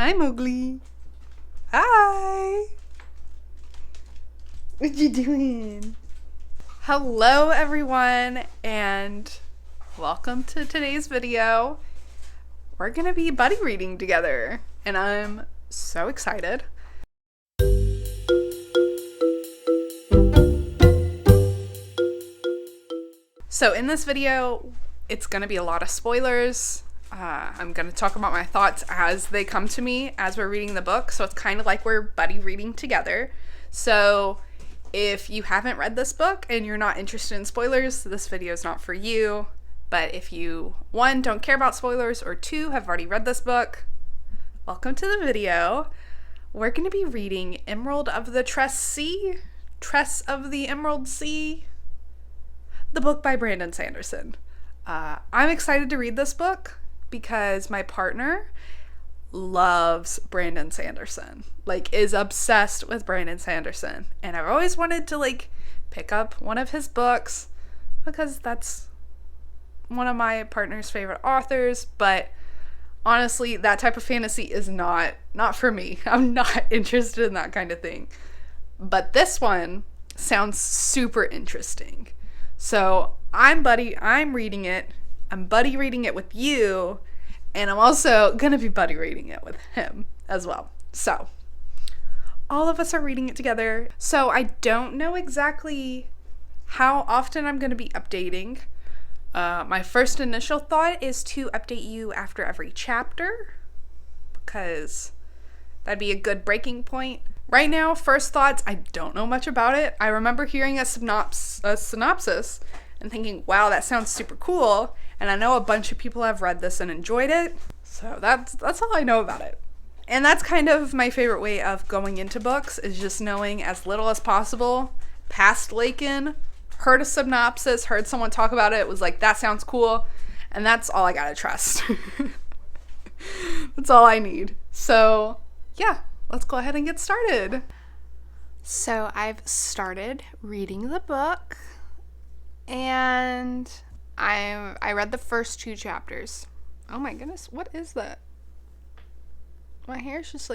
Hi, Mowgli. Hi. What you doing? Hello, everyone, and welcome to today's video. We're gonna be buddy reading together, and I'm so excited. So in this video, it's gonna be a lot of spoilers. I'm going to talk about my thoughts as they come to me as we're reading the book. So it's kind of like we're buddy reading together. So if you haven't read this book and you're not interested in spoilers, this video is not for you. But if you, one, don't care about spoilers, or two, have already read this book, welcome to the video. We're going to be reading Emerald of the Tress Sea, Tress of the Emerald Sea, the book by Brandon Sanderson. I'm excited to read this book because my partner loves Brandon Sanderson, is obsessed with Brandon Sanderson. And I've always wanted to, pick up one of his books because that's one of my partner's favorite authors. But honestly, that type of fantasy is not for me. I'm not interested in that kind of thing. But this one sounds super interesting. So I'm reading it. I'm buddy reading it with you, and I'm also going to be buddy reading it with him as well. So, all of us are reading it together. So, I don't know exactly how often I'm going to be updating. My first initial thought is to update you after every chapter, because that'd be a good breaking point. Right now, first thoughts, I don't know much about it. I remember hearing a synopsis and thinking, wow, that sounds super cool. And I know a bunch of people have read this and enjoyed it. So that's all I know about it. And that's kind of my favorite way of going into books, is just knowing as little as possible. Past Lakin, heard a synopsis, heard someone talk about it, was like, that sounds cool. And that's all I gotta trust. That's all I need. So yeah, let's go ahead and get started. So I've started reading the book, and I read the first 2 chapters. Oh my goodness, what is that? My hair's just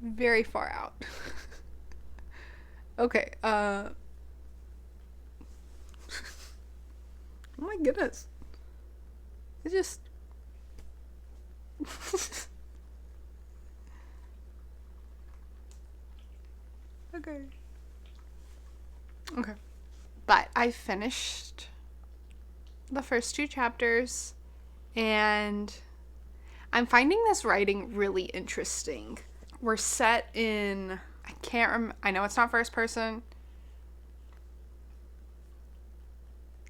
very far out. Okay, oh my goodness. It just Okay. But I finished the first 2 chapters, and I'm finding this writing really interesting. We're set in, I know it's not first person.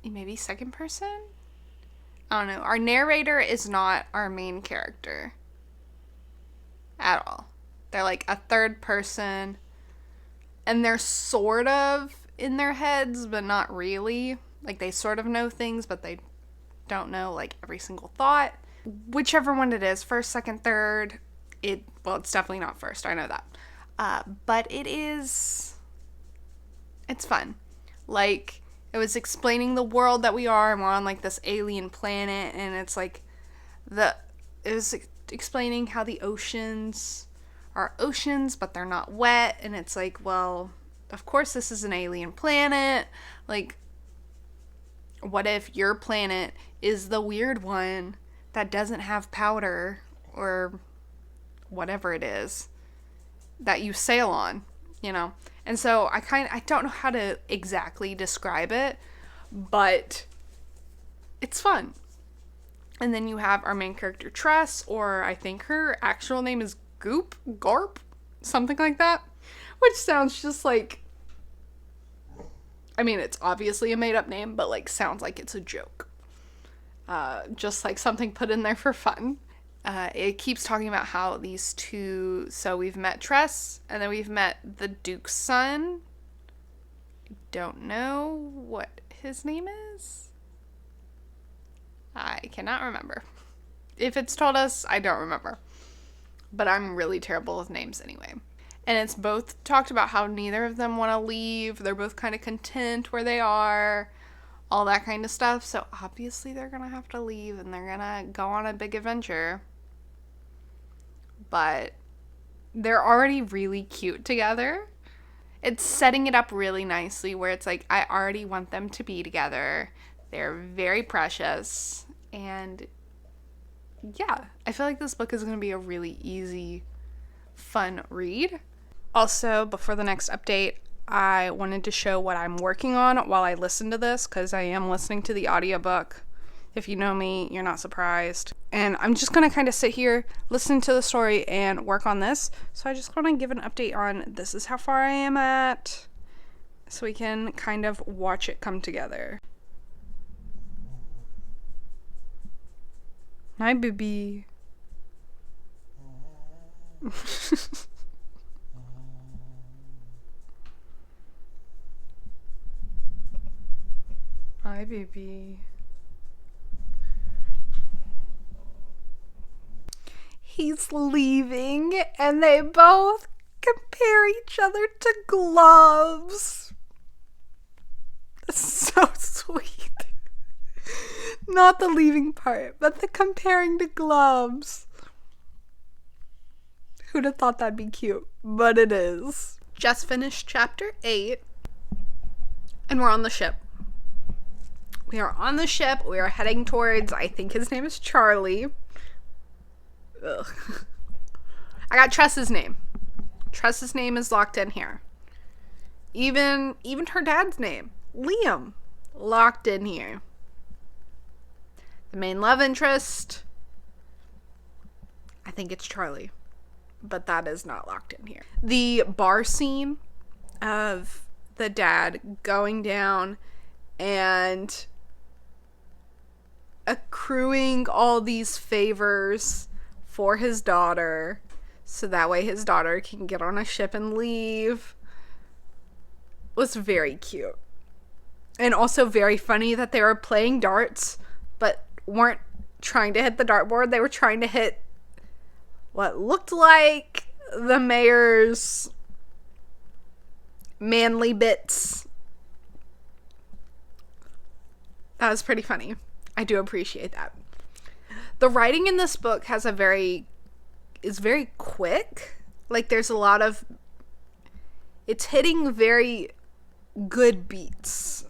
Maybe second person? I don't know. Our narrator is not our main character at all. They're a third person, and they're sort of in their heads, but not really. They sort of know things, but they don't know every single thought. Whichever one it is, first, second, third, it's definitely not first, I know that. But it's fun. It was explaining the world that we are, and we're on this alien planet, and it's it was explaining how the oceans are oceans, but they're not wet, and it's well, of course this is an alien planet. What if your planet is the weird one that doesn't have powder, or whatever it is that you sail on, And so I don't know how to exactly describe it, but it's fun. And then you have our main character, Tress, or I think her actual name is Garp, something like that, which sounds just it's obviously a made-up name, but sounds like it's a joke. Just something put in there for fun. It keeps talking about how these two, so we've met Tress, and then we've met the Duke's son. I don't know what his name is. I cannot remember. If it's told us, I don't remember. But I'm really terrible with names anyway. And it's both talked about how neither of them want to leave. They're both kind of content where they are. All that kind of stuff. So obviously they're going to have to leave, and they're going to go on a big adventure. but they're already really cute together. It's setting it up really nicely where it's like, I already want them to be together. They're very precious. And yeah, I feel like this book is going to be a really easy, fun read. Also, before the next update, I wanted to show what I'm working on while I listen to this, because I am listening to the audiobook. If you know me, you're not surprised. And I'm just going to kind of sit here, listen to the story, and work on this. So I just want to give an update on this is how far I am at, so we can kind of watch it come together. Hi, baby. Hi, baby. He's leaving, and they both compare each other to gloves. That's so sweet. Not the leaving part, but the comparing to gloves. Who'd have thought that'd be cute? But it is. Just finished chapter 8, and we're on the ship. We are on the ship. We are heading towards, I think his name is Charlie. Ugh. I got Tress's name. Tress's name is locked in here. Even her dad's name, Liam, locked in here. The main love interest, I think it's Charlie, but that is not locked in here. The bar scene of the dad going down and accruing all these favors for his daughter, so that way his daughter can get on a ship and leave, was very cute. And also very funny that they were playing darts, but weren't trying to hit the dartboard. They were trying to hit what looked like the mayor's manly bits. That was pretty funny. I do appreciate that. The writing in this book is very quick. Like, there's a lot of, it's hitting very good beats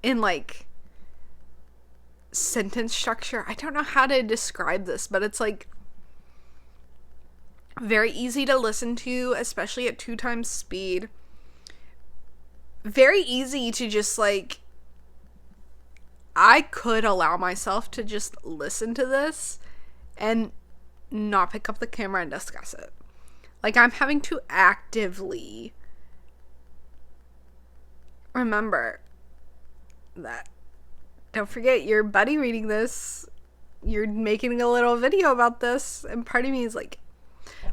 in, like, sentence structure. I don't know how to describe this, but it's, like, very easy to listen to, especially at 2 times speed. Very easy to just, like, I could allow myself to just listen to this and not pick up the camera and discuss it. Like, I'm having to actively remember that. Don't forget, your buddy reading this, you're making a little video about this, and part of me is like,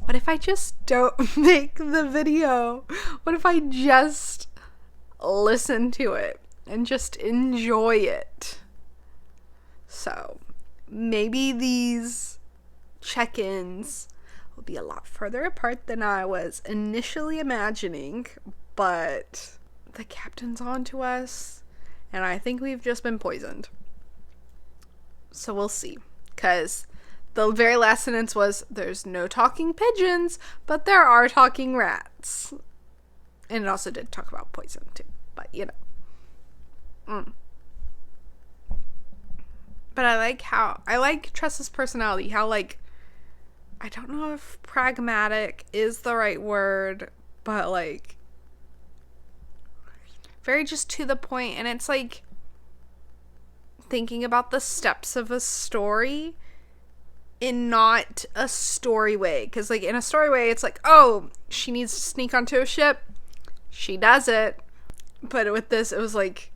what if I just don't make the video? What if I just listen to it and just enjoy it? So maybe these check-ins will be a lot further apart than I was initially imagining, but the captain's on to us, and I think we've just been poisoned. So we'll see, because the very last sentence was, there's no talking pigeons, but there are talking rats. And it also did talk about poison too, but you know. But I like Tress's personality, how, like, I don't know if pragmatic is the right word, but, like, very just to the point, and it's, like, thinking about the steps of a story in not a story way, because, like, in a story way, it's like, oh, she needs to sneak onto a ship, she does it, but with this, it was, like,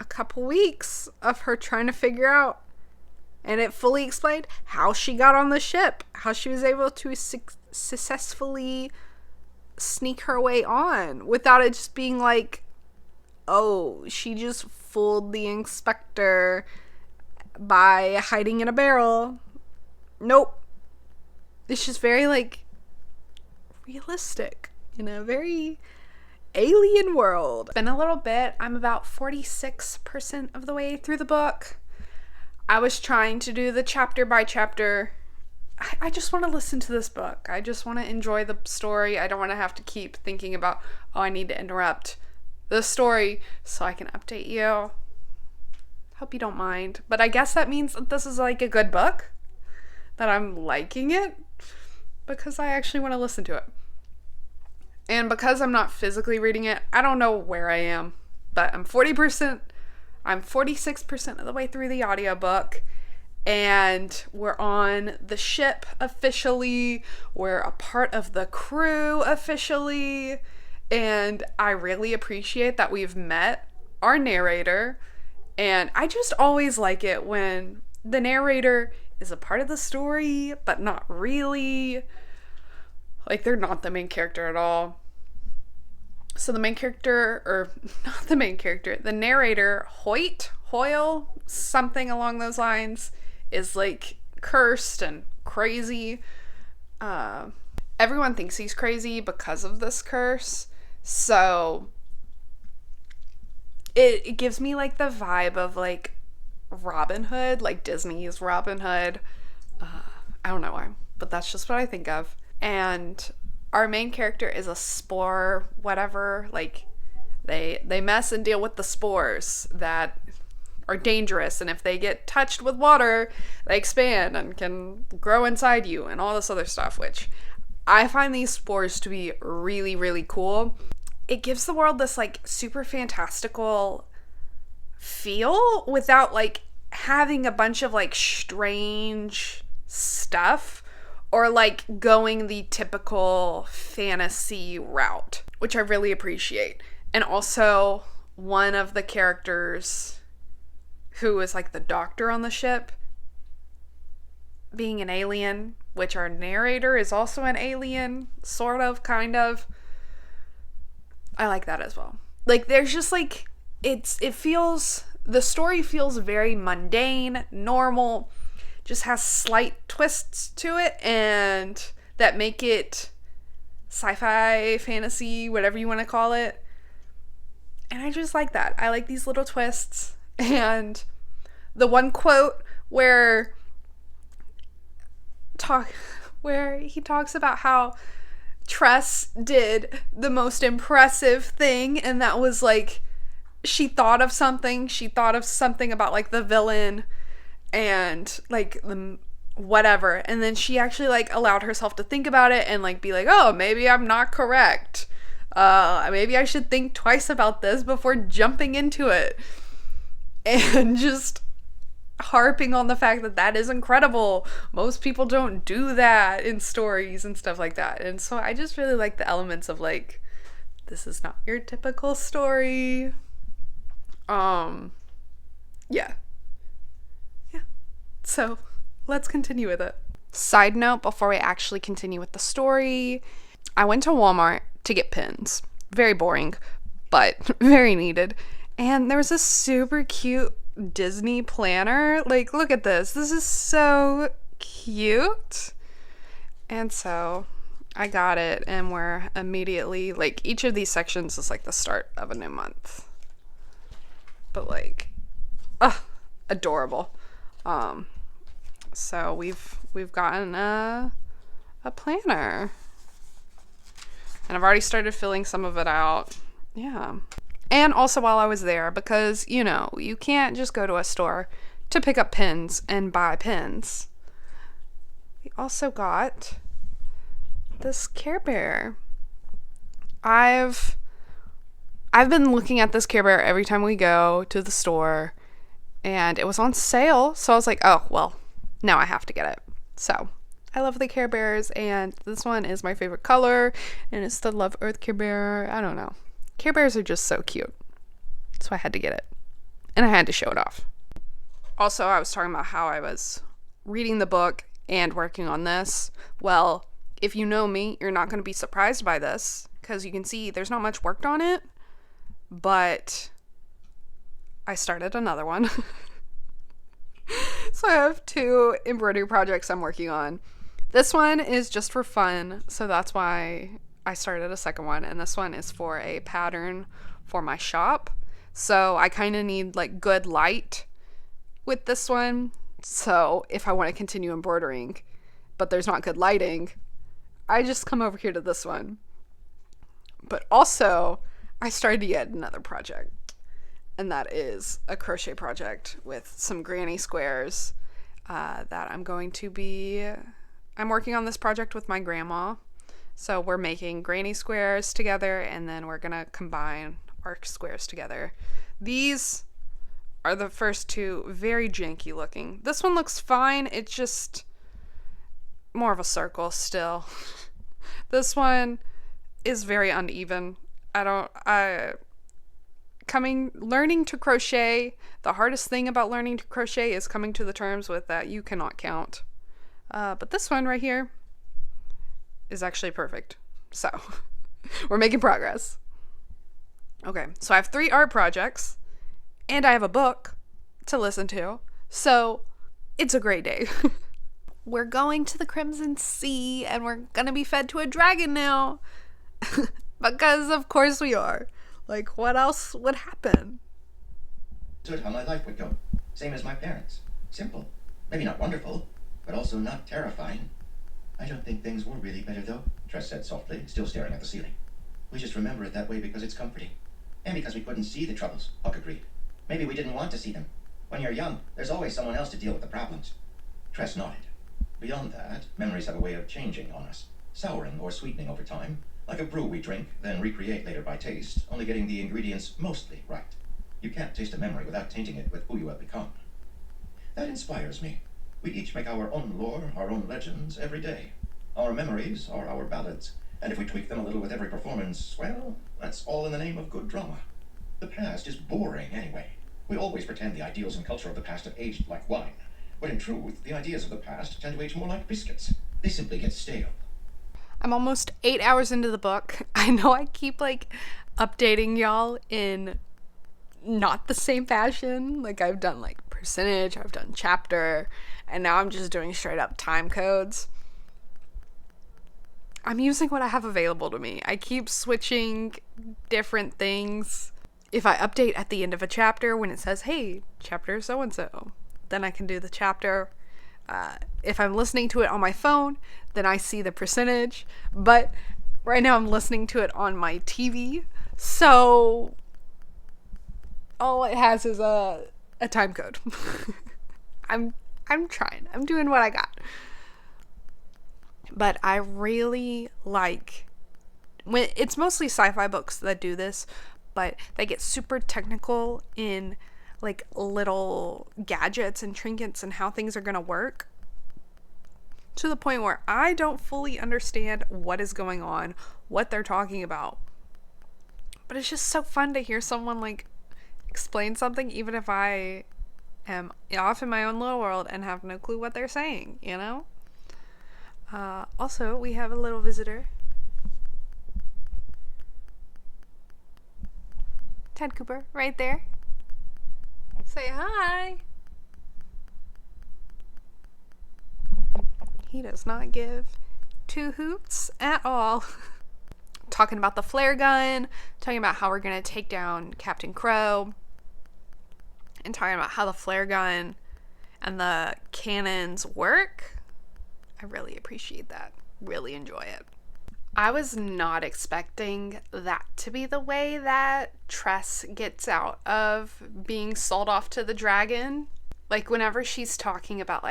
a couple weeks of her trying to figure out, and it fully explained how she got on the ship, how she was able to successfully sneak her way on without it just being like, oh, she just fooled the inspector by hiding in a barrel. Nope. It's just very, like, realistic, you know, very alien world. Been a little bit. I'm about 46% of the way through the book. I was trying to do the chapter by chapter I just want to listen to this book. I just want to enjoy the story. I don't want to have to keep thinking about, oh, I need to interrupt the story so I can update you. Hope you don't mind. But I guess that means that this is like a good book, that I'm liking it, because I actually want to listen to it. And because I'm not physically reading it, I don't know where I am, but I'm 46% of the way through the audiobook, and we're on the ship officially. We're a part of the crew officially, and I really appreciate that we've met our narrator. And I just always like it when the narrator is a part of the story, but not really. Like, they're not the main character at all. So the main character, or not the main character, the narrator, Hoyle, something along those lines, is like cursed and crazy. Everyone thinks he's crazy because of this curse. So it gives me like the vibe of like Robin Hood, like Disney's Robin Hood. I don't know why, but that's just what I think of. And our main character is a spore, whatever. Like they mess and deal with the spores that are dangerous, and if they get touched with water, they expand and can grow inside you and all this other stuff, which I find these spores to be really, really cool. It gives the world this like super fantastical feel without like having a bunch of like strange stuff or like going the typical fantasy route, which I really appreciate. And also, one of the characters who is like the doctor on the ship being an alien, which our narrator is also an alien, sort of, kind of. I like that as well. Like, there's just like, the story feels very mundane, normal, just has slight twists to it, and that make it sci-fi, fantasy, whatever you want to call it. And I just like that. I like these little twists. And the one quote where he talks about how Tress did the most impressive thing, and that was like she thought of something about like the villain and like the whatever, and then she actually like allowed herself to think about it and like be like, oh, maybe I'm not correct. Maybe I should think twice about this before jumping into it. And just harping on the fact that that is incredible. Most people don't do that in stories and stuff like that. And so I just really like the elements of like, this is not your typical story. Yeah. So let's continue with it. Side note, before we actually continue with the story, I went to Walmart to get pins. Very boring, but very needed. And there was a super cute Disney planner. Like, look at this. This is so cute. And so I got it, and we're immediately, like, each of these sections is like the start of a new month. But like, adorable. So we've gotten a planner. And I've already started filling some of it out. Yeah. And also while I was there, because, you know, you can't just go to a store to pick up pins and buy pins. We also got this Care Bear. I've been looking at this Care Bear every time we go to the store, and it was on sale, so I was like, oh, well, now I have to get it. So I love the Care Bears, and this one is my favorite color, and it's the Love Earth Care Bear. I don't know. Care Bears are just so cute. So I had to get it. And I had to show it off. Also, I was talking about how I was reading the book and working on this. Well, if you know me, you're not going to be surprised by this, because you can see there's not much worked on it. But I started another one. So I have 2 embroidery projects I'm working on. This one is just for fun, so that's why I started a second one, and this one is for a pattern for my shop. So I kind of need like good light with this one, so if I want to continue embroidering. but there's not good lighting, I just come over here to this one. But also, I started yet another project, and that is a crochet project with some granny squares that I'm working on this project with my grandma. So we're making granny squares together, and then we're gonna combine arc squares together. These are the first two, very janky looking. This one looks fine, it's just more of a circle still. This one is very uneven. Learning to crochet, the hardest thing about learning to crochet is coming to the terms with that you cannot count. But this one right here is actually perfect. So, we're making progress. Okay, so I have 3 art projects, and I have a book to listen to, so it's a great day. We're going to the Crimson Sea, and we're gonna be fed to a dragon now. Because of course we are. Like, what else would happen? Understood how my life would go. Same as my parents. Simple. Maybe not wonderful, but also not terrifying. I don't think things were really better, though, Tress said softly, still staring at the ceiling. We just remember it that way because it's comforting. And because we couldn't see the troubles, Huck agreed. Maybe we didn't want to see them. When you're young, there's always someone else to deal with the problems. Tress nodded. Beyond that, memories have a way of changing on us, souring or sweetening over time, like a brew we drink, then recreate later by taste, only getting the ingredients mostly right. You can't taste a memory without tainting it with who you have become. That inspires me. We each make our own lore, our own legends, every day. Our memories are our ballads, and if we tweak them a little with every performance, well, that's all in the name of good drama. The past is boring anyway. We always pretend the ideals and culture of the past have aged like wine, but in truth, the ideas of the past tend to age more like biscuits. They simply get stale. I'm almost 8 hours into the book. I know I keep, updating y'all in not the same fashion. I've done, percentage, I've done chapter, and now I'm just doing straight up time codes. I'm using what I have available to me. I keep switching different things. If I update at the end of a chapter when it says, hey, chapter so-and-so, then I can do the chapter. If I'm listening to it on my phone, then I see the percentage. But right now I'm listening to it on my TV. So all it has is a time code. I'm trying. I'm doing what I got. But I really like when it's mostly sci-fi books that do this, but they get super technical in little gadgets and trinkets and how things are going to work, to the point where I don't fully understand what is going on, what they're talking about. But it's just so fun to hear someone explain something, even if I am off in my own little world and have no clue what they're saying, you know? Also, we have a little visitor. Ted Cooper, right there. Say hi. He does not give 2 hoots at all. Talking about the flare gun, talking about how we're going to take down Captain Crow, and talking about how the flare gun and the cannons work. I really appreciate that. Really enjoy it. I was not expecting that to be the way that Tress gets out of being sold off to the dragon. Whenever she's talking about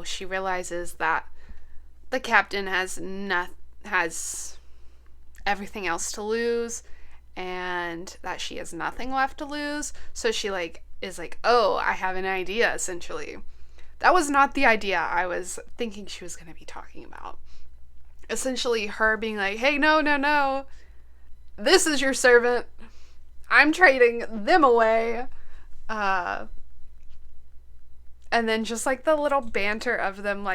she realizes that the captain has everything else to lose and that she has nothing left to lose. So she is oh, I have an idea, essentially. That was not the idea I was thinking she was going to be talking about. Essentially her being hey, no. This is your servant. I'm trading them away. And then just the little banter of them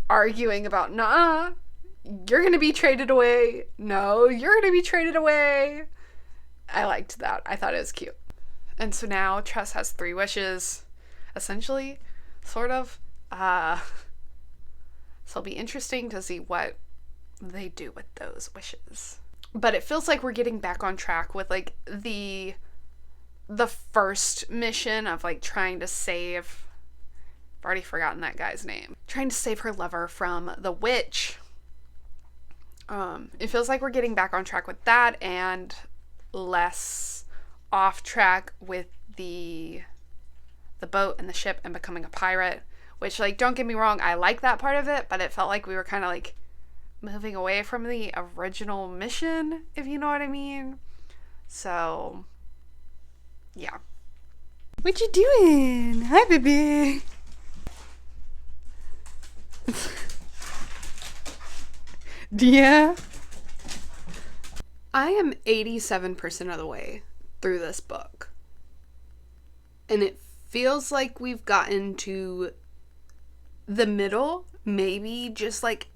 arguing about, nah, you're going to be traded away. No, you're going to be traded away. I liked that. I thought it was cute. And so now Tress has 3 wishes, essentially, sort of. So it'll be interesting to see what they do with those wishes. But it feels like we're getting back on track with the first mission of trying to save I've already forgotten that guy's name. Trying to save her lover from the witch. It feels like we're getting back on track with that and less off track with the boat and the ship and becoming a pirate, which, like, don't get me wrong, I like that part of it, but it felt like we were kind of like moving away from the original mission, if you know what I mean. So yeah. What you doing? Hi, baby. Yeah. I am 87% of the way through this book. And it feels like we've gotten to the middle, maybe just like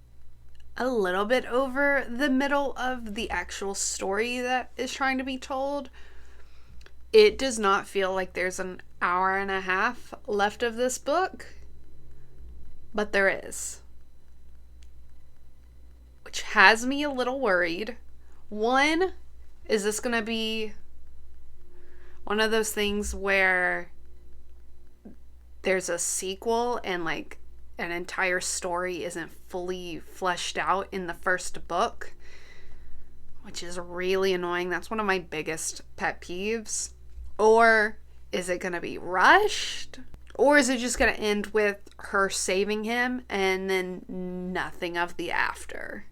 a little bit over the middle of the actual story that is trying to be told. It does not feel like there's an hour and a half left of this book, but there is. Which has me a little worried. One, is this going to be one of those things where there's a sequel and like an entire story isn't fully fleshed out in the first book, which is really annoying. That's one of my biggest pet peeves. Or is it going to be rushed? Or is it just going to end with her saving him and then nothing of the after?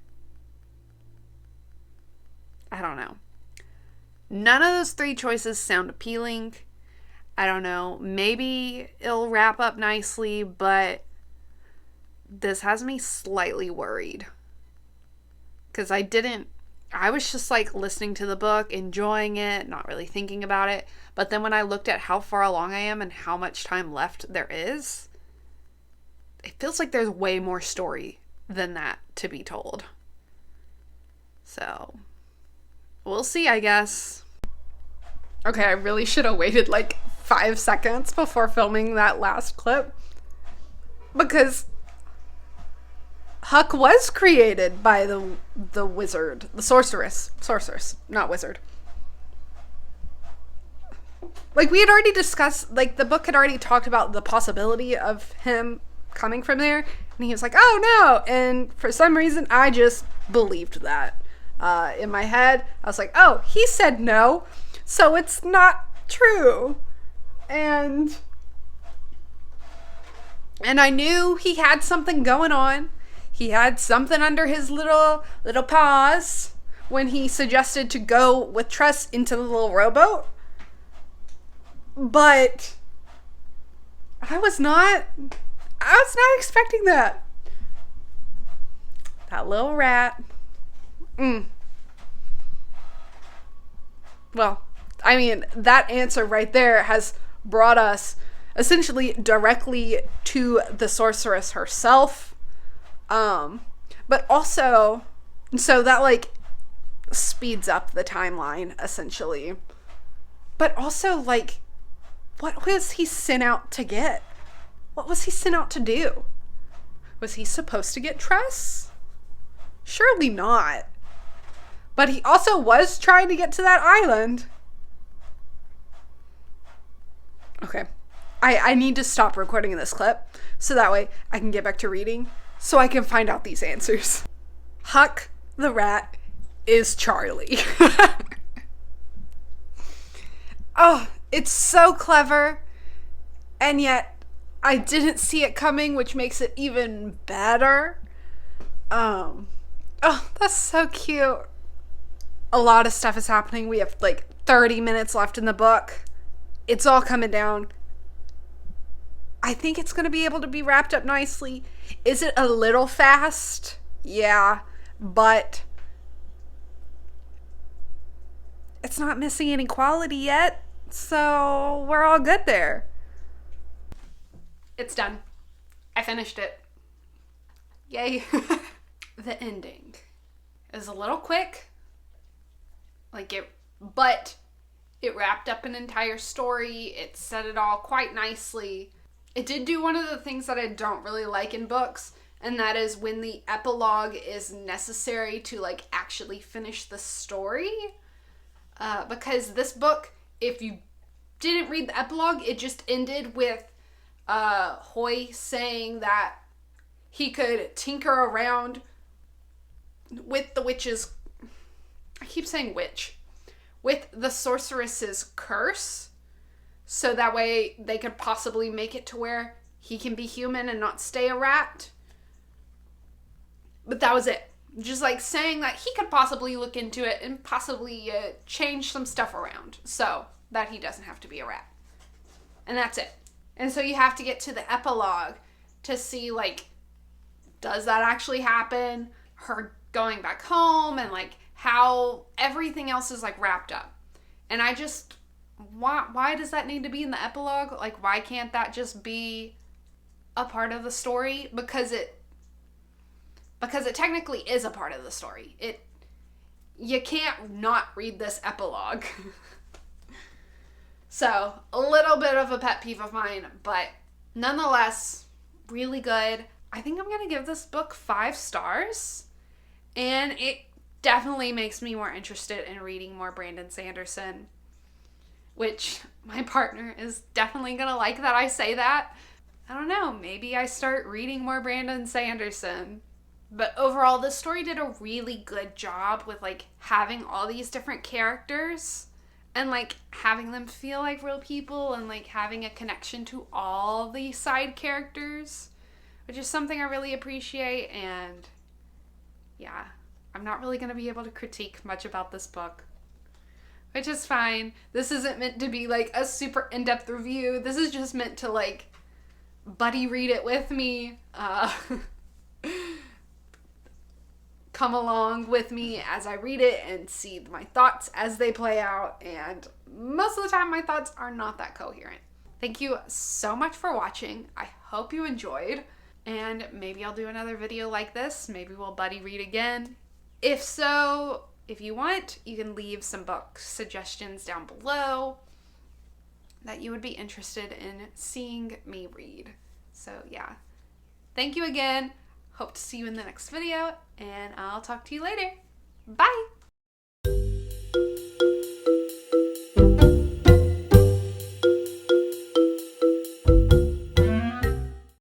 I don't know. None of those three choices sound appealing. I don't know. Maybe it'll wrap up nicely, but this has me slightly worried. Because I was just like listening to the book, enjoying it, not really thinking about it. But then when I looked at how far along I am and how much time left there is, it feels like there's way more story than that to be told. So, we'll see, I guess. Okay, I really should have waited like 5 seconds before filming that last clip. Because Huck was created by the wizard, the sorceress, not wizard. Like, we had already discussed, like, the book had already talked about the possibility of him coming from there, and he was like, oh no, and for some reason, I just believed that. In my head, I was like, oh, he said no, so it's not true. And I knew he had something going on. He had something under his little paws when he suggested to go with Tress into the little rowboat. But I was not expecting that. That little rat. Well, I mean, that answer right there has brought us essentially directly to the sorceress herself. But also, so that like speeds up the timeline essentially. But also, like, what was he sent out to get? What was he sent out to do? Was he supposed to get Tress? Surely not. But he also was trying to get to that island. Okay. I need to stop recording this clip so that way I can get back to reading so I can find out these answers. Huck the rat is Charlie. Oh, it's so clever. And yet I didn't see it coming, which makes it even better. Oh, that's so cute. A lot of stuff is happening. We have like 30 minutes left in the book. It's all coming down. I think it's going to be able to be wrapped up nicely. Is it a little fast? Yeah, but it's not missing any quality yet, so we're all good there. It's done. I finished it. Yay. The ending is a little quick. But it wrapped up an entire story. It set it all quite nicely. It did do one of the things that I don't really like in books, and that is when the epilogue is necessary to like actually finish the story. Because this book, if you didn't read the epilogue, it just ended with Hoy saying that he could tinker around with the witch's, I keep saying witch, with the sorceress's curse, so that way they could possibly make it to where he can be human and not stay a rat. But that was it. Just like saying that he could possibly look into it and possibly change some stuff around so that he doesn't have to be a rat. And that's it. And so you have to get to the epilogue to see, like, does that actually happen? Her going back home and, like, how everything else is, like, wrapped up. And I just, why does that need to be in the epilogue? Like, why can't that just be a part of the story? Because it technically is a part of the story. You can't not read this epilogue. So, a little bit of a pet peeve of mine, but nonetheless, really good. I think I'm going to give this book 5 stars, and it definitely makes me more interested in reading more Brandon Sanderson, which my partner is definitely going to like that I say that. I don't know, maybe I start reading more Brandon Sanderson. But overall, this story did a really good job with, like, having all these different characters and, like, having them feel like real people and, like, having a connection to all the side characters, which is something I really appreciate. And yeah, I'm not really going to be able to critique much about this book, which is fine. This isn't meant to be, like, a super in-depth review. This is just meant to, like, buddy read it with me. Come along with me as I read it and see my thoughts as they play out, and most of the time my thoughts are not that coherent. Thank you so much for watching. I hope you enjoyed, and maybe I'll do another video like this. Maybe we'll buddy read again. If so, if you want, you can leave some book suggestions down below that you would be interested in seeing me read. So yeah, thank you again. Hope to see you in the next video, and I'll talk to you later. Bye!